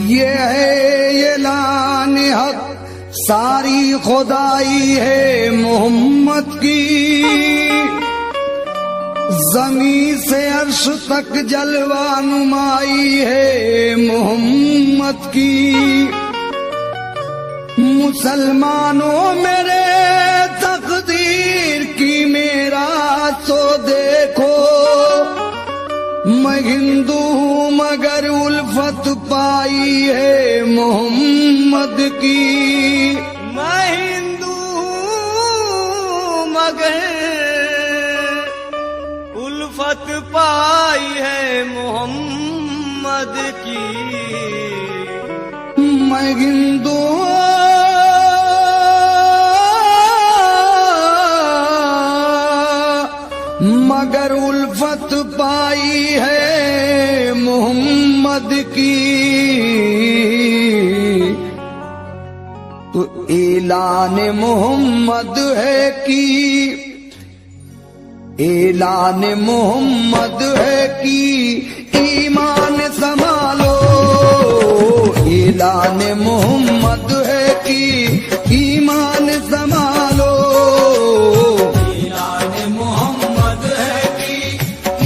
ये है ऐलान हक, सारी खुदाई है मोहम्मद की। जमीन से अर्श तक जलवा नुमाई है मोहम्मद की। मुसलमानों मेरे तकदीर की मेरा तो देखो, मैं हिंदू हूँ मगर उल्फत पाई है मोहम्मद की। मैं हिंदू हूँ मगर उल्फत पाई है मोहम्मद की। मैं हिंदू मगर उल्फत पाई है मोहम्मद की। तो ऐलान मोहम्मद है कि ऐलान मोहम्मद है कि ईमान संभालो। ऐलान मोहम्मद है कि ईमान संभालो। ऐलान मोहम्मद है कि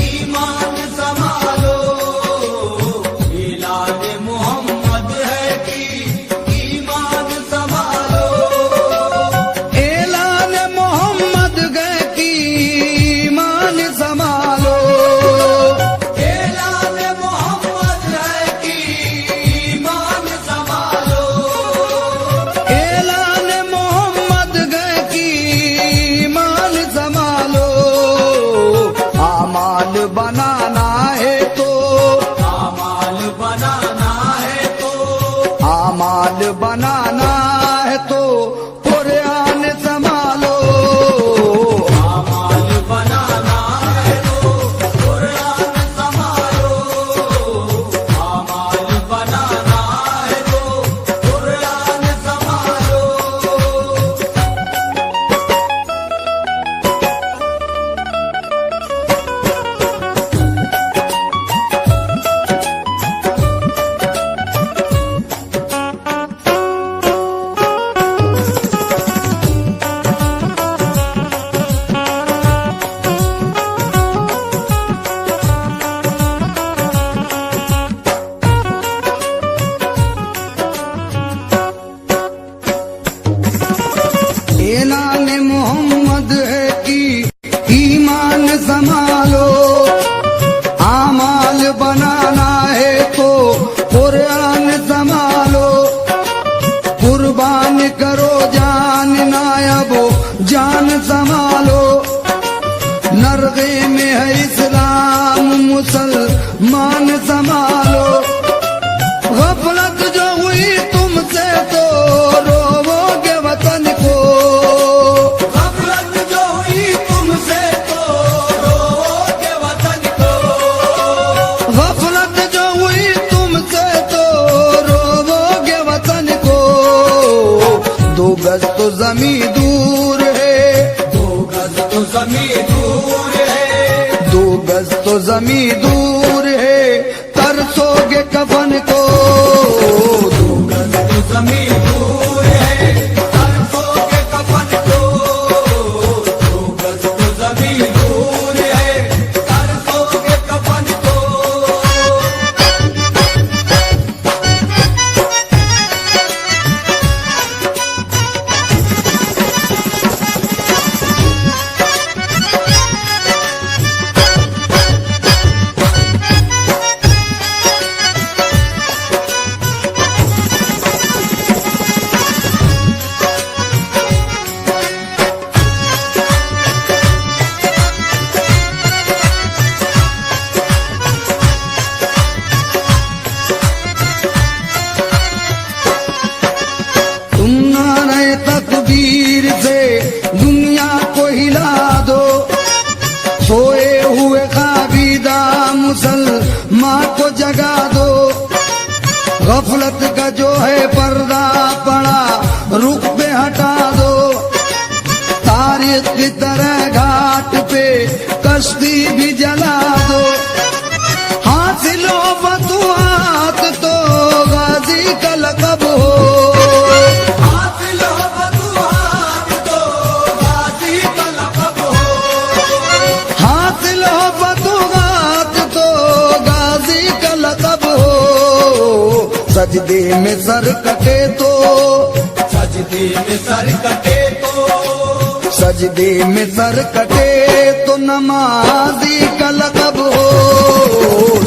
ईमान संभालो। ऐलान मोहम्मद है कि ईमान संभालो। ऐलान मोहम्मद है कि ईमान संभालो। ऐलान मोहम्मद है कि ईमान संभालो। ऐलान मोहम्मद है कि ईमान संभालो। आमाल बनाना है तो आमाल बनाना है तो आमाल बनाना है तो कुरान संभालो। आमाल बनाना है तो कुरान संभालो। आमाल बनाना है तो कुरान संभालो। ऐलान मोहम्मद है कि ईमान संभालो। आमाल बनाना है तो कुरान संभालो। कुर्बान करो जान नायबो जान संभालो। नरगे में है इस्लाम मुसलमान संभालो। गफलत जो हुई तुमसे तो रोवोगे वतन को। गफलत जो हुई तुमसे तो रोओगे वतन को। गफलत जो हुई तुमसे तो रोवोगे वतन को। दो गज तो जमी दूर है। दो गज तो ज़मीं दूर है। दो गज तो जमी दूर है, तरसोगे कफन को। दो गज तो ज़मीं दूर है। तरसोगे कफन को। दो गज तो ज़मीं दूर है। तरसोगे कफन को। तुम नारे तकबीर से दुनिया को हिला दो। सोए हुए खाबीदा मुसलमान को जगा दो। गफलत का जो है पर्दा पड़ा रुख पे हटा दो। तारीख की तरह घाट पे कश्ती भी जला दो। हासिल हो फतुहात तो गाजी सजदे में सर कटे तो, सजदे में सर कटे तो, सजदे में सर कटे तो नमाजी का लक़ब हो।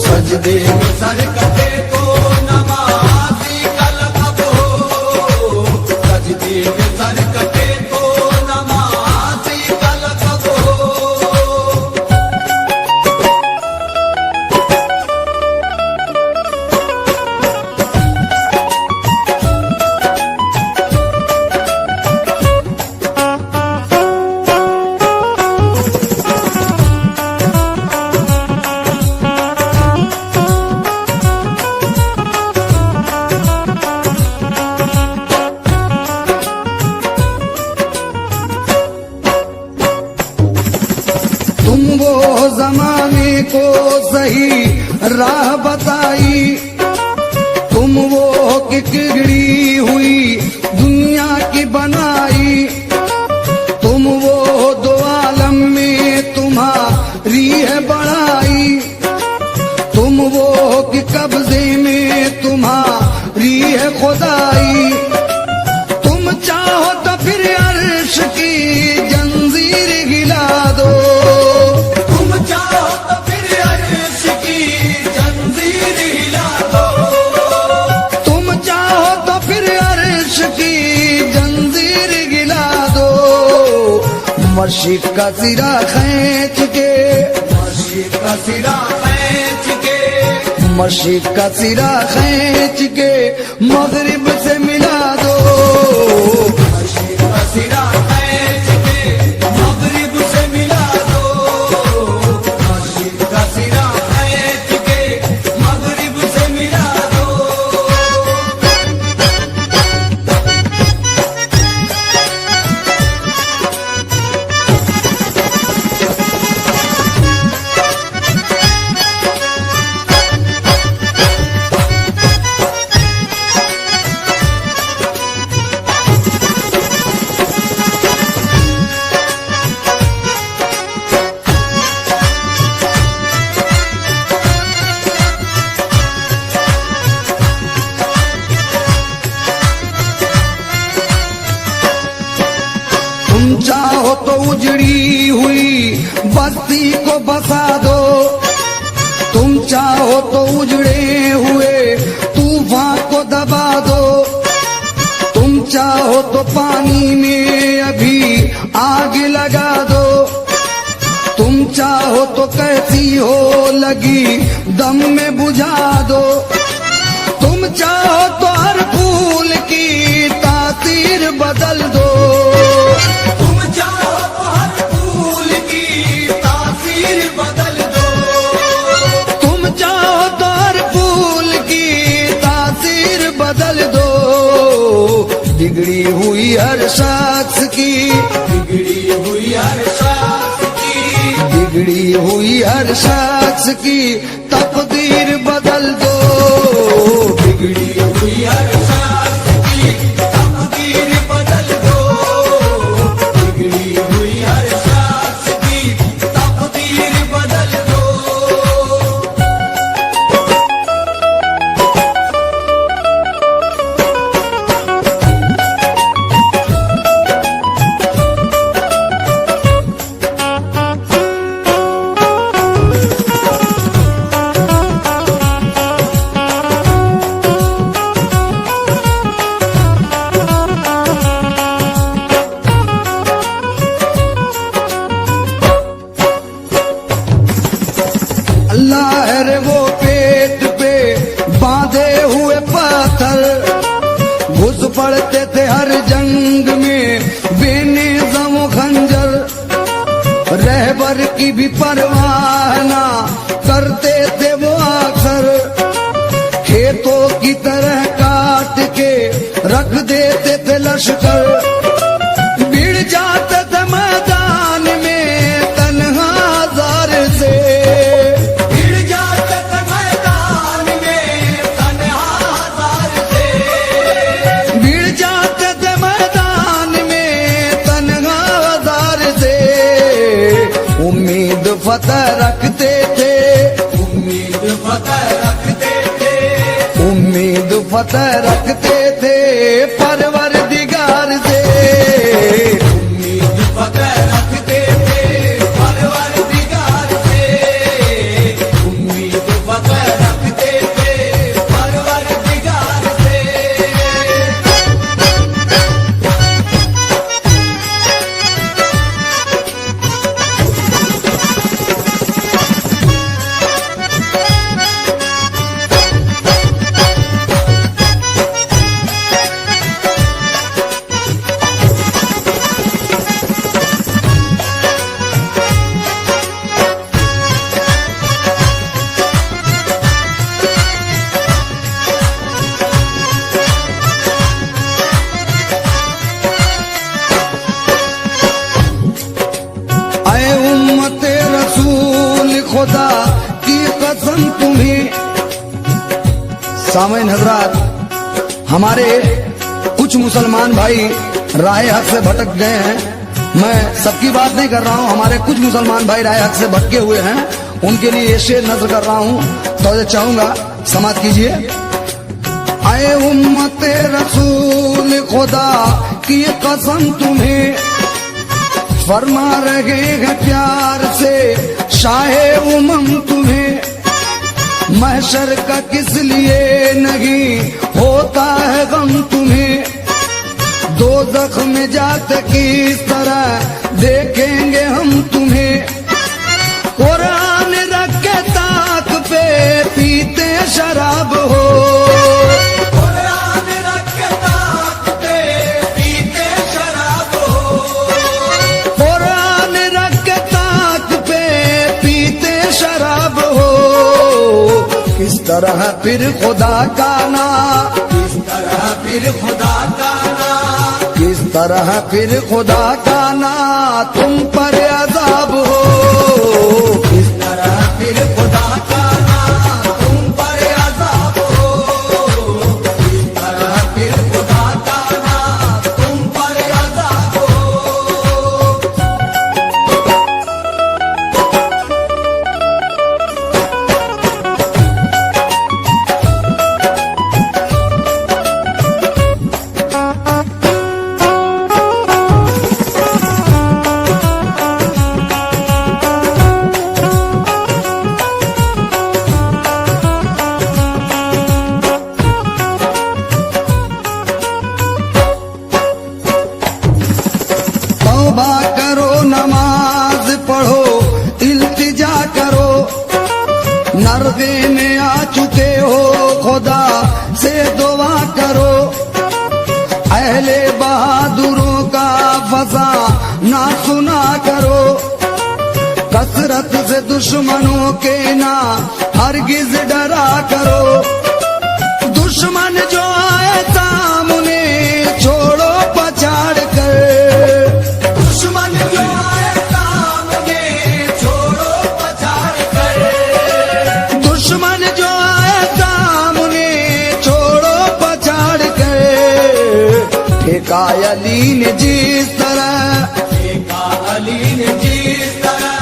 सजदे में सर कटे तो नमाजी का लक़ब हो। सजदे में सर कटे तो नमाजी का लक़ब हो। तुम वो जमाने को सही राह बताई, तुम वो किकड़ी हुई दुनिया की बनाई, तुम वो दो आलम में तुम्हारी है बड़ाई, तुम वो कि कब्जे में तुम्हारी है खुदाई। तुम चाहो तो फिर अर्श की जंजीर हिला दो, तुम चाहो तो फिर अर्श की जंजीर हिला दो। तुम चाहो तो फिर अर्श की जंजीर गिला दो। मशीक का सिरा खींच के, मशीक का सिरा खींच के, मशीक का सिरा खींच के मगरिब से मिला दो। मशीक का सिरा खींच के मगरिब से मिला दो। मशीक का सिरा खींच के मगरिब से मिला दो। तुम चाहो तो उजड़ी हुई बस्ती को बसा दो, तुम चाहो तो उजड़े हुए तूफान को दबा दो, तुम चाहो तो पानी में अभी आग लगा दो, तुम चाहो तो कैसी हो लगी दम में बुझा दो, तुम चाहो तो हर फूल की तासीर बदल दो। तुम चाहो तो हर फूल की तासीर बदल दो। तुम चाहो तो हर फूल की तासीर बदल दो। बिगड़ी हुई हर शख्स की, बिगड़ी हुई हर शख्स की, बिगड़ी हुई हर शख्स की तकदीर बदल दो। बिगड़ी हुई हर शख्स की तकदीर बदल दो। बिगड़ी हुई हर शख्स की तकदीर बदल दो। अल्लाह है रे वो पेट पे बांधे हुए पत्थर, घुस पड़ते थे हर जंग में बेनिज़म खंजर, रहबर की भी परवाह ना करते थे वो अक्सर, खेतों की तरह काट के रख देते थे लश्कर, भिड़ जाते थे मैदान में तन्हा जार से, भिड़ जाते थे मैदान में तन्हा जार से। भिड़ जाते थे मैदान में तन्हा जार से। उम्मीद फतह रखते थे, उम्मीद फतह रखते थे। उम्मीद उम्मीद फतेह रखते थे परवरदिगार से। उम्मीद फतेह रखते थे परवरदिगार से, उम्मीद फतेह रखते थे परवरदिगार से। ऐ उम्मते रसूल खुदा की कसम तुम्हें। सामईन हजरात, हमारे कुछ मुसलमान भाई राह हक से भटक गए हैं। मैं सबकी बात नहीं कर रहा हूं, हमारे कुछ मुसलमान भाई राह हक से भटके हुए हैं, उनके लिए ये शेर नजर कर रहा हूं, तो चाहूंगा समाप्त कीजिए। ऐ उम्मते रसूल खुदा की कसम तुम्हें, फरमा रहे हैं प्यार से शाहे उमम तुम्हें। महशर का किस लिए नहीं होता है गम तुम्हें, दोज़ख में जाते किस तरह देखेंगे हम तुम्हें। कुरान रख के ताक पे पीते शराब हो, कुरान रख के ताक पे पीते शराब हो, कुरान रख के ताक पे पीते शराब हो। किस तरह फिर खुदा का ना, किस तरह फिर खुदा का नाम, किस तरह फिर खुदा का ना तुम पर अज़ाब हो। किस तरह फिर खुदा का नाम तुम पर अज़ाब हो, किस तरह फिर खुदा का नाम तुम पर अज़ाब हो। तौबा करो, नमाज पढ़ो, इल्तिजा करो, नरगे में आ चुके हो खुदा से दुआ करो। अहले बहादुरों का फसा ना सुना करो, कसरत से दुश्मनों के ना हरगिज डरा करो। दुश्मन जो आए सामने छोड़ो पछाड़ कर, दुश्मन जो आए सामने छोड़ो पछाड़ कर, दुश्मन जो आए सामने छोड़ो पछाड़ कर। ठेका अली ने जिस तरह, ठेका अली ने जिस तरह,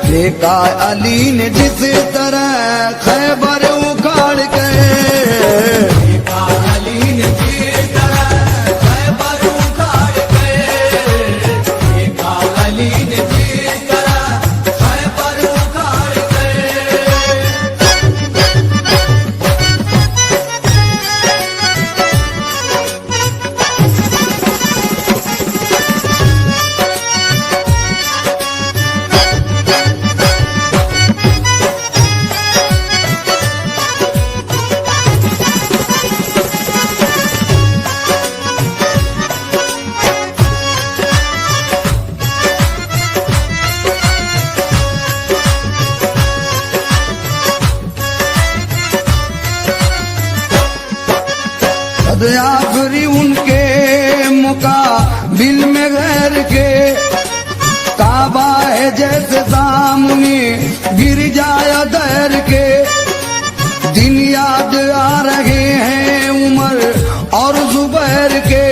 ठेका अली ने जिस तरह खैबर उखाड़ के, ठेका अली ने जिस तरह खैबर उखाड़ के, ठेका अली ने जिस तरह खैबर उखाड़ के। आखिरी उनके मुकाबिल में गैर के, काबा है जैसे सामने गिर जाया दैर के। दिन याद आ रहे हैं उमर और जुबैर के,